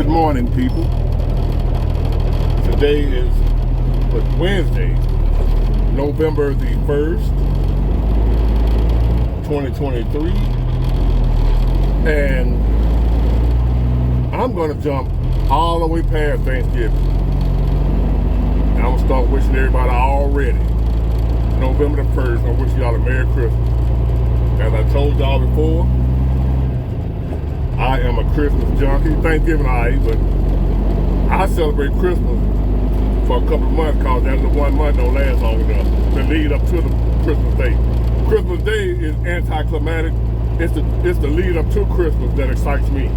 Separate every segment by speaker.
Speaker 1: Good morning, people. Today is Wednesday, November the 1st, 2023. And I'm going to jump all the way past Thanksgiving. And I'm going to start wishing everybody already, November the 1st, I wish y'all a Merry Christmas. As I told y'all before, I am a Christmas junkie. Thanksgiving, but I celebrate Christmas for a couple of months because that little 1 month don't last long enough to lead up to the Christmas Day. Christmas Day is anticlimactic. It's the lead up to Christmas that excites me.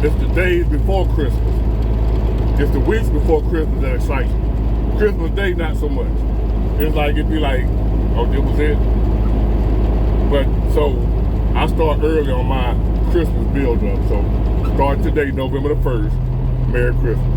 Speaker 1: It's the days before Christmas. It's the weeks before Christmas that excites me. Christmas Day, not so much. It's like, it'd be like, oh, this was it. But so I start early on my Christmas build up. So start today, November the 1st. Merry Christmas.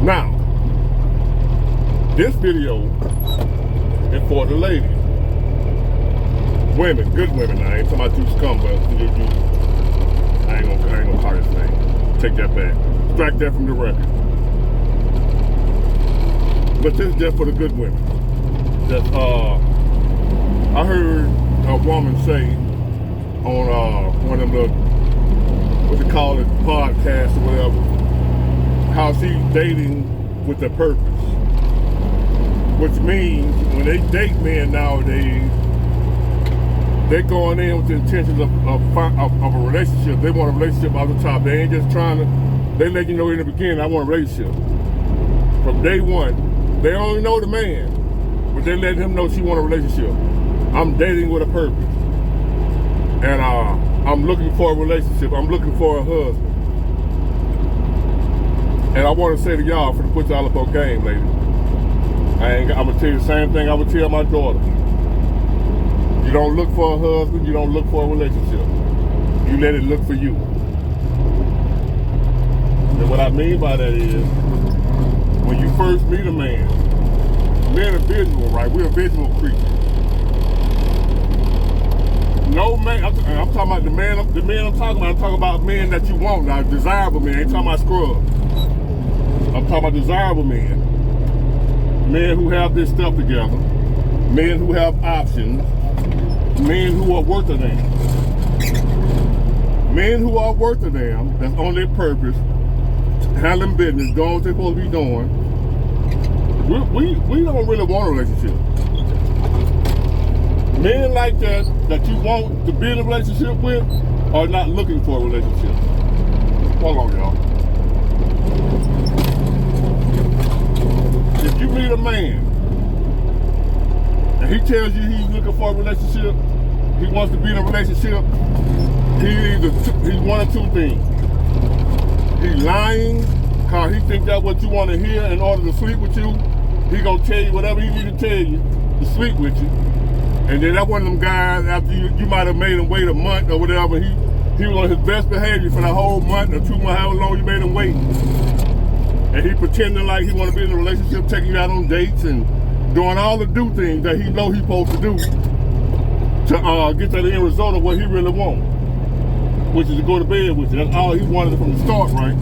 Speaker 1: Now, this video is for the ladies. Women, good women. I ain't talking about two scumbags. I ain't gonna call this thing. Take that back. Strike that from the record. But this is just for the good women. That I heard a woman say on one of them, what they call it, podcasts or whatever, how she's dating with a purpose. Which means when they date men nowadays, they're going in with the intentions of a relationship. They want a relationship off the top. They ain't just trying to, they let you know in the beginning, I want a relationship. From day one, they only know the man, but they let him know she want a relationship. I'm dating with a purpose. And I'm looking for a relationship. I'm looking for a husband. And I want to say to y'all, for to put y'all up on game, ladies, I'm going to tell you the same thing I would tell my daughter. You don't look for a husband, you don't look for a relationship. You let it look for you. And what I mean by that is, when you first meet a man, men are visual, right? We're visual creatures. No man, I'm talking about the men I'm talking about men that you want, now desirable men, I ain't talking about scrubs. I'm talking about desirable men. Men who have this stuff together. Men who have options. Men who are worth a damn. Men who are worth a damn, that's on their purpose, handling business, doing what they're supposed to be doing. We don't really want a relationship. Men like that you want to be in a relationship with are not looking for a relationship. Hold on, y'all. If you meet a man and he tells you he's looking for a relationship, he wants to be in a relationship, he's one of two things. He's lying because he thinks that's what you want to hear in order to sleep with you. He gonna tell you whatever he need to tell you to sleep with you. And then that's one of them guys, after you might have made him wait a month or whatever, he was on his best behavior for the whole month or 2 months, however long you made him wait. And he pretending like he want to be in a relationship, taking you out on dates and doing all the do things that he know he's supposed to do to get to the end result of what he really wants, which is to go to bed with you. That's all he wanted from the start, right?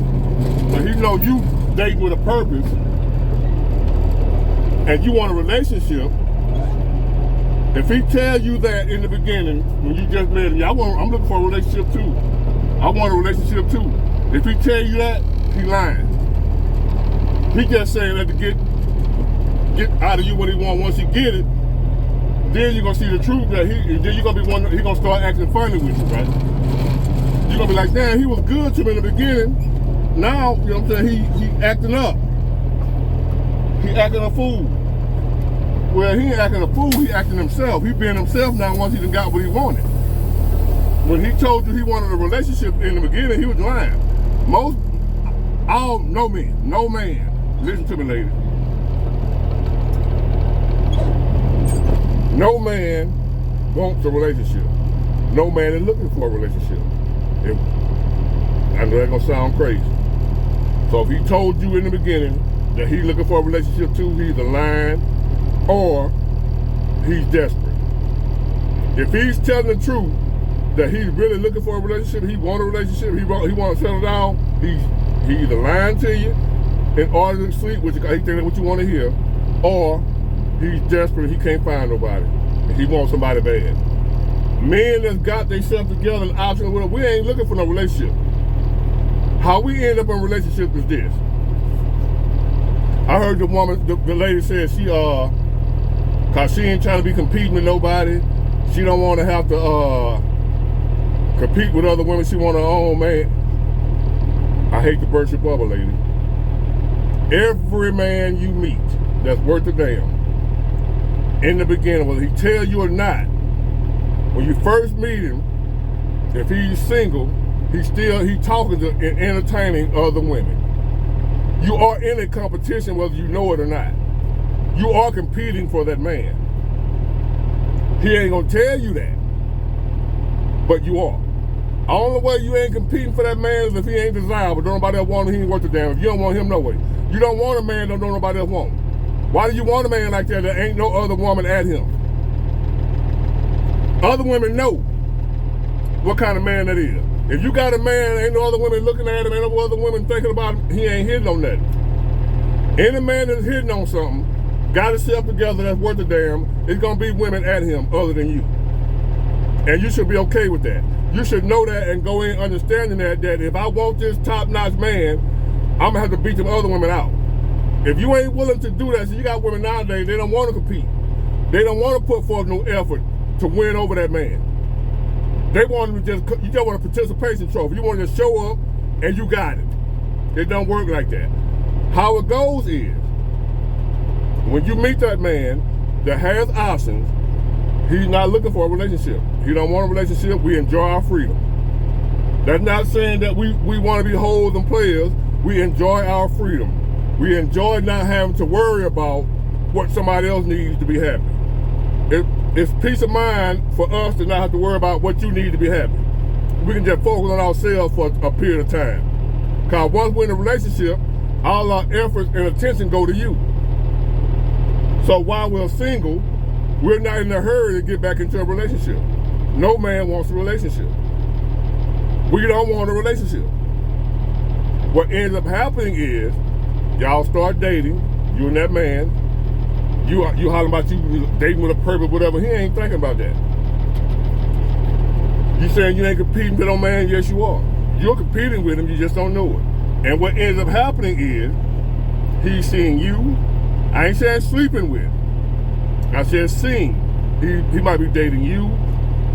Speaker 1: But he know you dating with a purpose and you want a relationship. If he tells you that in the beginning, when you just met him, I'm looking for a relationship too. I want a relationship too. If he tell you that, he lying. He just saying that to get out of you what he want. Once you get it, then you're gonna see the truth that then you're gonna be one. He gonna start acting funny with you, right? You're gonna be like, damn, he was good to me in the beginning. Now, you know what I'm saying? He acting up. He acting a fool. Well, he ain't acting a fool, he acting himself. He being himself now once he done got what he wanted. When he told you he wanted a relationship in the beginning, he was lying. No man, listen to me, ladies. No man wants a relationship. No man is looking for a relationship. I know that's gonna sound crazy. So if he told you in the beginning that he's looking for a relationship too, he's lying, or he's desperate. If he's telling the truth that he's really looking for a relationship, he want a relationship, he want to settle down, he either lying to you in order to sleep, which he think that's what you want to hear, or he's desperate, he can't find nobody, and he wants somebody bad. Men that's got themselves together and option, we ain't looking for no relationship. How we end up in a relationship is this. I heard the woman, the lady said cause she ain't trying to be competing with nobody. She don't want to have to compete with other women. She want her own man. I hate to burst your bubble, lady. Every man you meet that's worth a damn, in the beginning, whether he tell you or not, when you first meet him, if he's single, he's talking to and entertaining other women. You are in a competition whether you know it or not. You are competing for that man. He ain't gonna tell you that, but you are. The only way you ain't competing for that man is if he ain't desirable. Don't nobody else want him, he ain't worth a damn. If you don't want him, no way. You don't want a man that don't nobody else want. Why do you want a man like that that ain't no other woman at him? Other women know what kind of man that is. If you got a man, ain't no other women looking at him, ain't no other women thinking about him, he ain't hitting on nothing. Any man that's hitting on something, got himself together that's worth a damn, it's gonna be women at him other than you. And you should be okay with that. You should know that and go in understanding that if I want this top-notch man, I'm gonna have to beat them other women out. If you ain't willing to do that, so you got women nowadays, they don't want to compete. They don't want to put forth no effort to win over that man. They want to you just want a participation trophy. You want to just show up and you got it. It don't work like that. How it goes is, when you meet that man that has options, he's not looking for a relationship. He don't want a relationship. We enjoy our freedom. That's not saying that we want to be hoes and players. We enjoy our freedom. We enjoy not having to worry about what somebody else needs to be happy. It's peace of mind for us to not have to worry about what you need to be happy. We can just focus on ourselves for a period of time. Because once we're in a relationship, all our efforts and attention go to you. So while we're single, we're not in a hurry to get back into a relationship. No man wants a relationship. We don't want a relationship. What ends up happening is, y'all start dating, you and that man, you hollering about you dating with a purpose, whatever. He ain't thinking about that. You saying you ain't competing with no man? Yes, you are. You're competing with him, you just don't know it. And what ends up happening is, he's seeing you. I ain't saying sleeping with. I said seeing. He might be dating you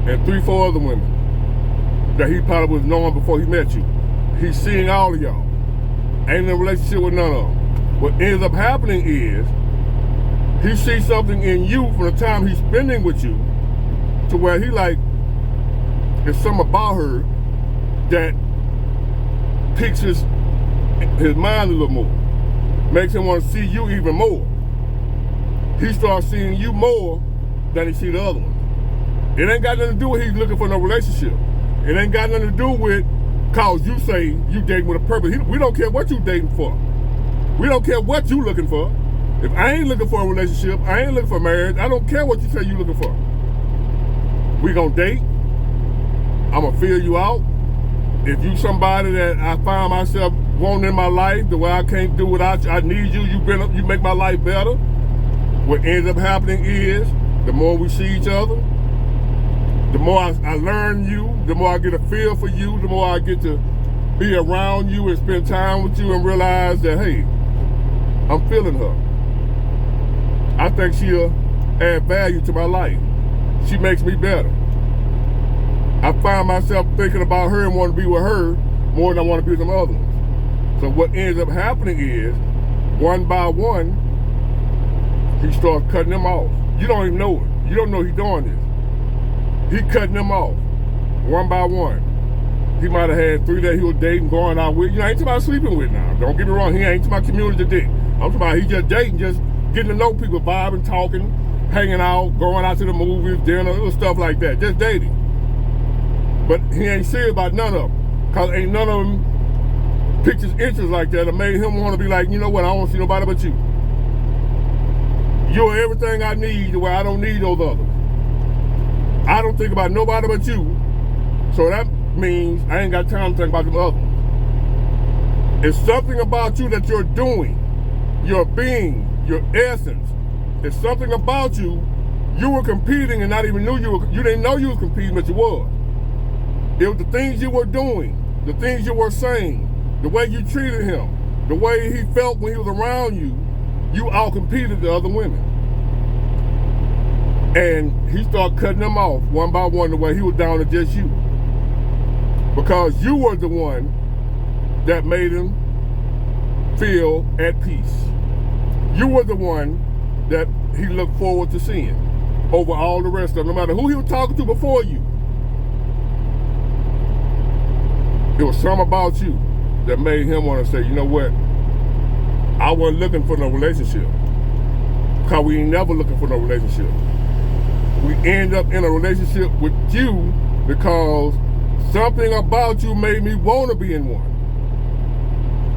Speaker 1: and 3-4 other women that he probably was knowing before he met you. He's seeing all of y'all. Ain't in a relationship with none of them. What ends up happening is, he sees something in you from the time he's spending with you to where he like, there's something about her that piques his mind a little more. Makes him want to see you even more. He starts seeing you more than he see the other one. It ain't got nothing to do with he's looking for no relationship. It ain't got nothing to do with cause you say you dating with a purpose. We don't care what you dating for. We don't care what you looking for. If I ain't looking for a relationship, I ain't looking for marriage, I don't care what you say you looking for. We gonna date. I'm gonna feel you out. If you somebody that I find myself wanting in my life, the way I can't do without you, I need you, you make my life better. What ends up happening is, the more we see each other, the more I learn you, the more I get a feel for you, the more I get to be around you and spend time with you and realize that, hey, I'm feeling her. I think she'll add value to my life. She makes me better. I find myself thinking about her and want to be with her more than I want to be with some other ones. So what ends up happening is, one by one, he starts cutting them off. You don't even know it. You don't know he's doing this. He cutting them off, one by one. He might have had 3 that he was dating, going out with. You know, I ain't talking about sleeping with now. Don't get me wrong, he ain't talking about community dick. I'm talking about he just dating, just getting to know people, vibing, talking, hanging out, going out to the movies, dinner, little stuff like that. Just dating. But he ain't serious about none of them. Because ain't none of them picked his interest like that or made him want to be like, you know what, I don't want to see nobody but you. You're everything I need, the way I don't need those others. I don't think about nobody but you. So that means I ain't got time to think about the other. It's something about you that you're doing, your being, your essence. It's something about you. You were competing and not even knew you didn't know you was competing, but you were. It was the things you were doing, the things you were saying, the way you treated him, the way he felt when he was around you. You out-competed the other women. And he started cutting them off one by one the way he was down to just you. Because you were the one that made him feel at peace. You were the one that he looked forward to seeing over all the rest of them, no matter who he was talking to before you. It was something about you that made him want to say, you know what? I wasn't looking for no relationship. Because we ain't never looking for no relationship. We end up in a relationship with you because something about you made me want to be in one.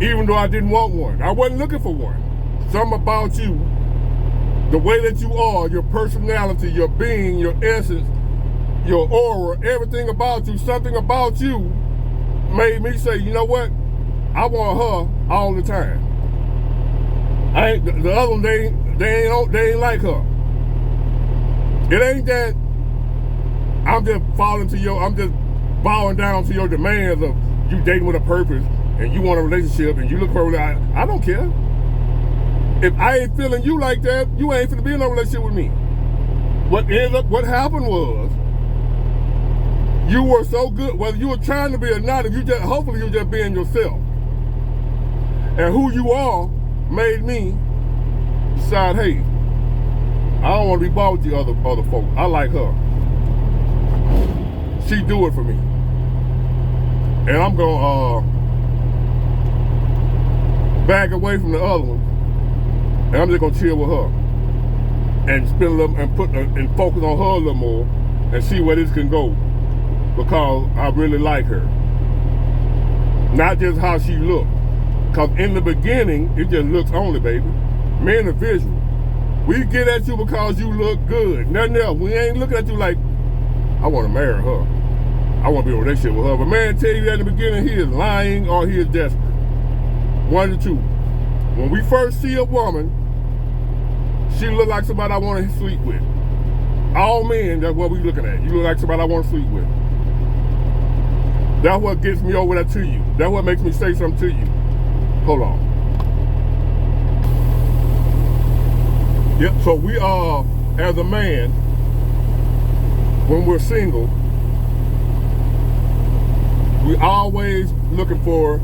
Speaker 1: Even though I didn't want one. I wasn't looking for one. Something about you, the way that you are, your personality, your being, your essence, your aura, everything about you, something about you made me say, you know what? I want her all the time. The other one, they ain't like her. It ain't that I'm just bowing down to your demands of you dating with a purpose and you want a relationship and you look for a relationship. I don't care. If I ain't feeling you like that, you ain't finna be in no relationship with me. What happened was, you were so good, whether you were trying to be or not, hopefully you were just being yourself. And who you are made me decide, hey, I don't want to be bought with the other folks. I like her. She do it for me. And I'm gonna back away from the other one. And I'm just gonna chill with her. And spend a little and focus on her a little more and see where this can go. Because I really like her. Not just how she look. Because in the beginning, it just looks only, baby. Men are visual. We get at you because you look good. Nothing else. We ain't looking at you like, I want to marry her. I want to be in a relationship with her. If a man tell you that in the beginning, he is lying or he is desperate. One of the two. When we first see a woman, she look like somebody I want to sleep with. All men, that's what we looking at. You look like somebody I want to sleep with. That's what gets me over that to you. That's what makes me say something to you. Hold on. Yep, so we are, as a man, when we're single, we always looking for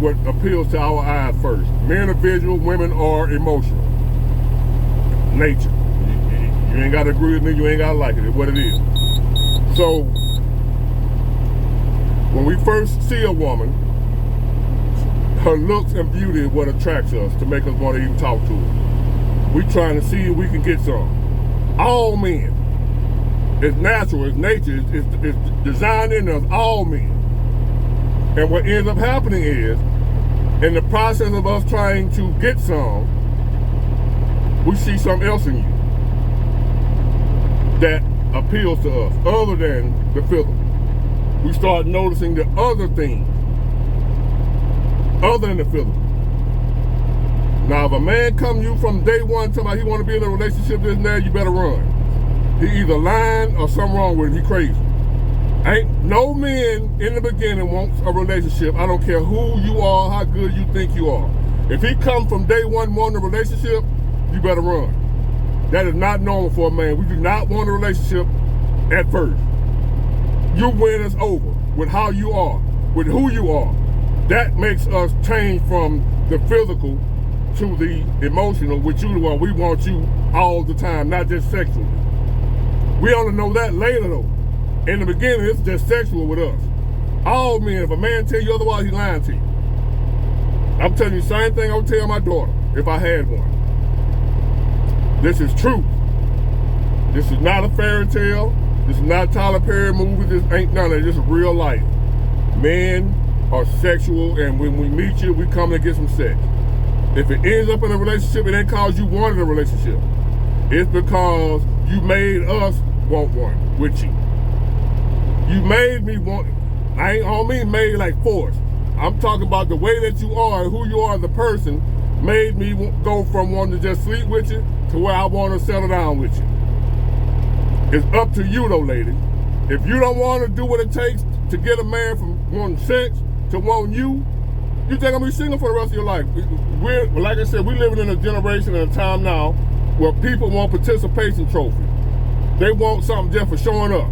Speaker 1: what appeals to our eyes first. Men are visual, women are emotional. Nature. You ain't got to agree with me, you ain't got to like it. It's what it is. So, when we first see a woman, her looks and beauty is what attracts us to make us want to even talk to her. We trying to see if we can get some. All men. It's natural, it's nature, it's designed in us, all men. And what ends up happening is, in the process of us trying to get some, we see something else in you that appeals to us, other than the physical. We start noticing the other things, other than the physical. Now, if a man come to you from day one telling you he want to be in a relationship, this and that, you better run. He either lying or something wrong with him. He crazy. Ain't no man in the beginning wants a relationship. I don't care who you are, how good you think you are. If he come from day one wanting a relationship, you better run. That is not normal for a man. We do not want a relationship at first. You win us over with how you are, with who you are. That makes us change from the physical to the emotional, which you the one we want you all the time, not just sexually. We only know that later though. In the beginning, it's just sexual with us. All men, if a man tell you otherwise, he's lying to you. I'm telling you the same thing I would tell my daughter if I had one. This is truth. This is not a fairy tale. This is not a Tyler Perry movie. This ain't none of it. This is real life. Men are sexual, and when we meet you, we come to get some sex. If it ends up in a relationship, it ain't cause you wanted a relationship. It's because you made us want one with you. You made me want, I don't mean made like force. I'm talking about the way that you are, who you are as a person, made me go from wanting to just sleep with you to where I want to settle down with you. It's up to you though, lady. If you don't want to do what it takes to get a man from wanting sex to wanting you just gonna be single for the rest of your life. We're, like I said, we're living in a generation and a time now where people want participation trophies. They want something just for showing up,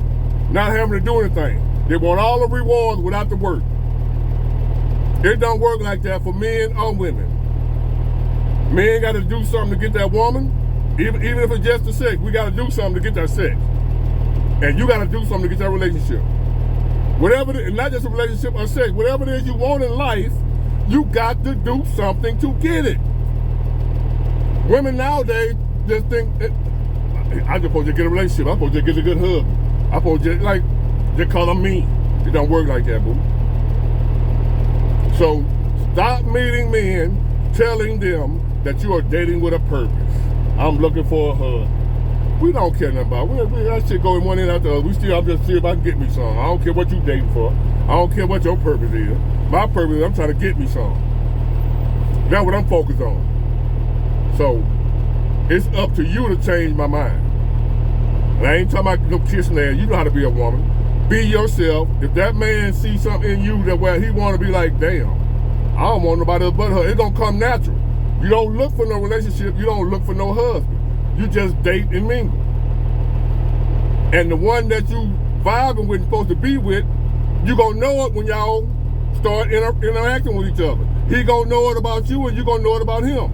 Speaker 1: not having to do anything. They want all the rewards without the work. It don't work like that for men or women. Men got to do something to get that woman, even if it's just the sex. We got to do something to get that sex, and you got to do something to get that relationship. Whatever, not just a relationship or sex, whatever it is you want in life, you got to do something to get it. Women nowadays just think, I'm supposed to get a relationship. I'm supposed to get a good husband. I'm supposed to just call them me. It don't work like that, boo. So stop meeting men telling them that you are dating with a purpose. I'm looking for a husband. We don't care nothing about it. That shit going one end after the other. I'm just see if I can get me some. I don't care what you dating for. I don't care what your purpose is. My purpose is I'm trying to get me some. That's what I'm focused on. So it's up to you to change my mind. And I ain't talking about no kissing there. You know how to be a woman. Be yourself. If that man sees something in you that where he want to be like, damn, I don't want nobody else but her. It's going to come natural. You don't look for no relationship. You don't look for no husband. You just date and mingle. And the one that you vibing with, supposed to be with, you going to know it when y'all start interacting with each other. He going to know it about you and you going to know it about him.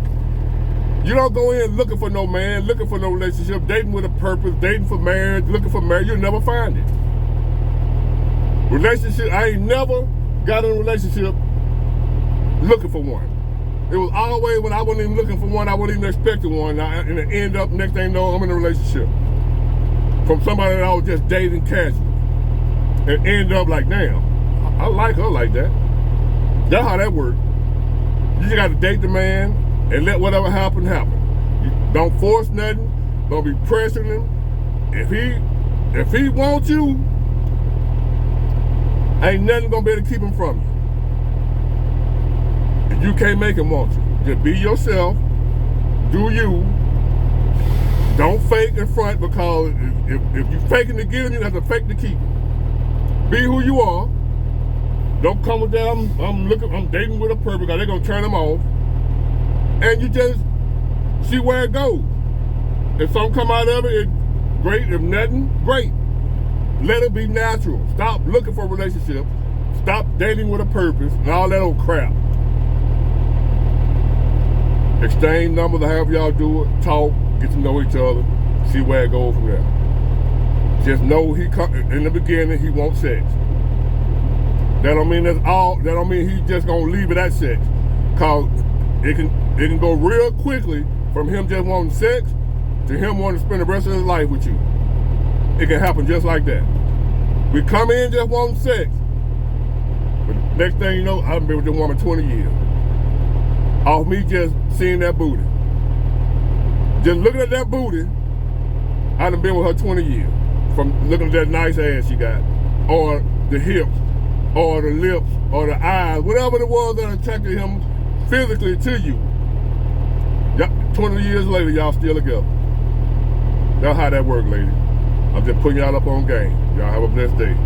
Speaker 1: You don't go in looking for no man, looking for no relationship, dating with a purpose, dating for marriage, looking for marriage. You'll never find it. Relationship, I ain't never got in a relationship looking for one. It was always when I wasn't even looking for one, I wasn't even expecting one. And it ended up, next thing you know, I'm in a relationship. From somebody that I was just dating casually. And ended up like, damn, I like her like that. That's how that works. You just got to date the man and let whatever happen, happen. You don't force nothing. Don't be pressuring him. If he wants you, ain't nothing gonna be able to keep him from you. And you can't make him want you. Just be yourself. Do you. Don't fake in front, because if you faking to get him, you have to fake to keep him. Be who you are. Don't come with that, I'm dating with a purpose, because they're gonna turn him off. And you just see where it goes. If something come out of it, it's great. If nothing, great. Let it be natural. Stop looking for a relationship. Stop dating with a purpose and all that old crap. Exchange numbers, however y'all do it. Talk, get to know each other, see where it goes from there. Just know in the beginning he wants sex. That don't mean that's all. That don't mean he's just gonna leave it at sex. Cause it can go real quickly from him just wanting sex to him wanting to spend the rest of his life with you. It can happen just like that. We come in just wanting sex, but next thing you know, I've been with this woman 20 years. Off me just seeing that booty. Just looking at that booty, I done been with her 20 years. From looking at that nice ass she got, or the hips, or the lips, or the eyes, whatever it was that attracted him physically to you. 20 years later, y'all still together. That's how that works, lady. I'm just putting y'all up on game. Y'all have a blessed day.